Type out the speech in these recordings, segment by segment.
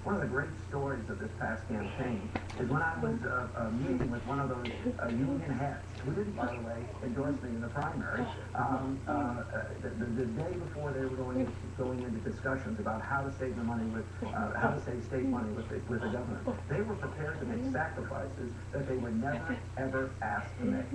one of the great stories of this past campaign is when I was meeting with one of those union heads, who didn't, by the way, endorse me in the primary, the day before they were going into discussions about how to save the money with, how to save state money with the government. They were prepared to make sacrifices that they were never, ever asked to make.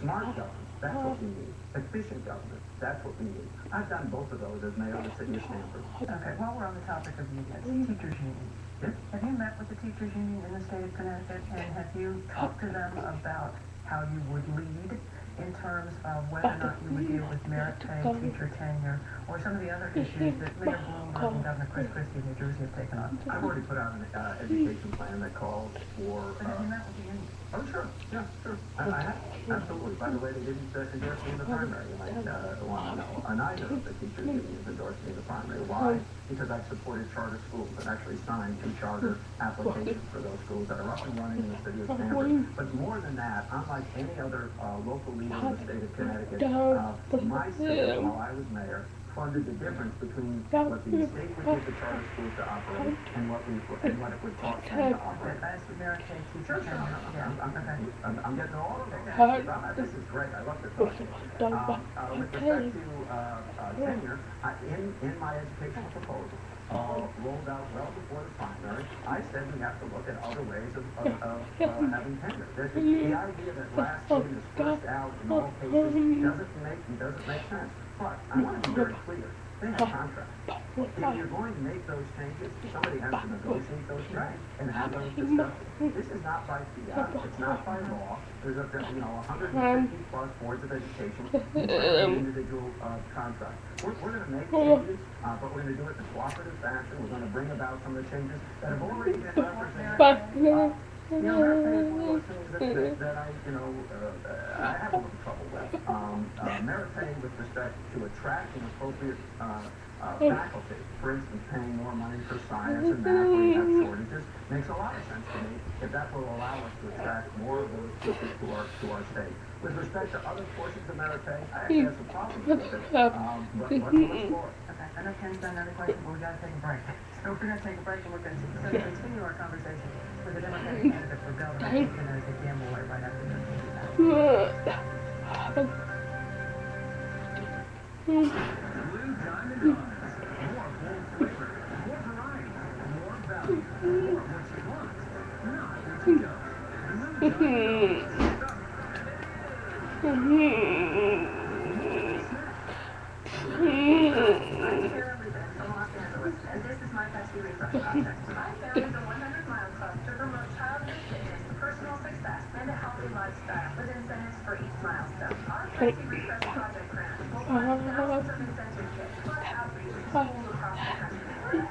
Smart government, that's what we need. Efficient government, that's what we need. I've done both of those as mayor of the city of Stamford. Okay, while we're on the topic of unions, teachers union. Yes? Have you met with the teachers union in the state of Connecticut, and have you talked to them about how you would lead in terms of whether or not you would deal with merit pay, teacher tenure, or some of the other issues that Mayor Bloomberg and Governor Chris Christie of New Jersey have taken on? I've already put out an education plan that calls for... But have you met with the union? Oh, sure. Yeah, sure. I have. Absolutely. By the way, they didn't endorse me in the primary. Neither of the teachers unions endorsed me in the primary. Why? Because I supported charter schools and actually signed 2 charter applications for those schools that are up and running in the city of Stamford. But more than that, unlike any other local leader in the state of Connecticut, my city, while I was mayor, funded the difference between what the state would give the charter schools to operate and what it would cost them to operate. That's the merit pay, teacher Sure, tenure. I'm getting all of it. This is great. I love this question. With respect to tenure, in my educational proposal, rolled out well before the primary, I said we have to look at other ways of having tenure. The idea that last in is first out in all cases doesn't make sense. But I want to be very clear. They have contracts. If you're going to make those changes, somebody has to negotiate those terms and have those discussions. This is not by fiat. It's not by law. There's 150 plus boards of education, each have an individual contract. We're going to make changes, but we're going to do it in a cooperative fashion. We're going to bring about some of the changes that have already been represented. Merit pay is one of those things that I have a little trouble with. Merit pay with respect to attract an appropriate faculty, for instance, paying more money for science and math where you have shortages, makes a lot of sense to me if that will allow us to attract more of those teachers to our state. With respect to other portions of merit pay, I actually have some problems with it, but let's explore it. Okay, I know Ken's got another question, but we got to take a break. So we're going to take a break, and we're going to continue our conversation with the Democratic candidate for governor in Connecticut, Dan Malloy, right after this. Blue Diamond Donuts. More bold flavor, more variety, more value, more of what you want, not what you don't. Blue Diamond Donuts. This is my Pepsi Refresh project. I founded the 100 Mile Club to promote childhood fitness, personal success, and a healthy lifestyle with incentives for each milestone. Our Pepsi Refresh project grant will fund thousands of incentive kits, plus outreach to schools across the country.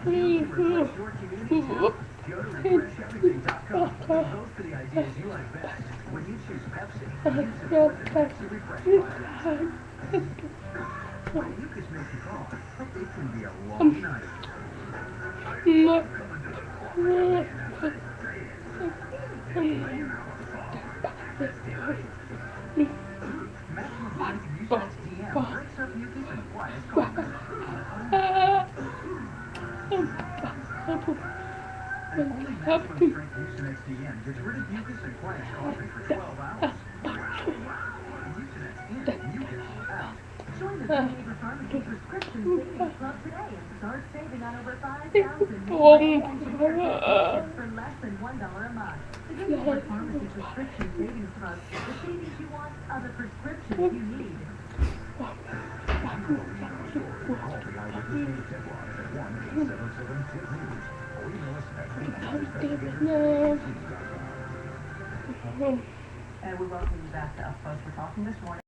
Refresh your community too. Go to refresheverything.com and vote for the ideas you like best. When you choose Pepsi, you support the Pepsi Refresh project. When mucus makes you cough, it can be a long night. Maximum Body Mucinex DM breaks up mucus and quiets coughing. And only Maximum Strength Mucinex DM gets rid of mucus and quiets coughing for 12 hours. Mucinex in, mucus out. Join the Neighbor Pharmacy Prescription Savings Club today and start saving on over 5,000 for less than $1 a month. The Neighbor Pharmacy Prescription Savings Club, the savings you want are the prescriptions you need. Call the Eyewitness News tip line at 1-877-TIP-NEWS or email us at And we welcome you back to Up Close. We're talking this morning.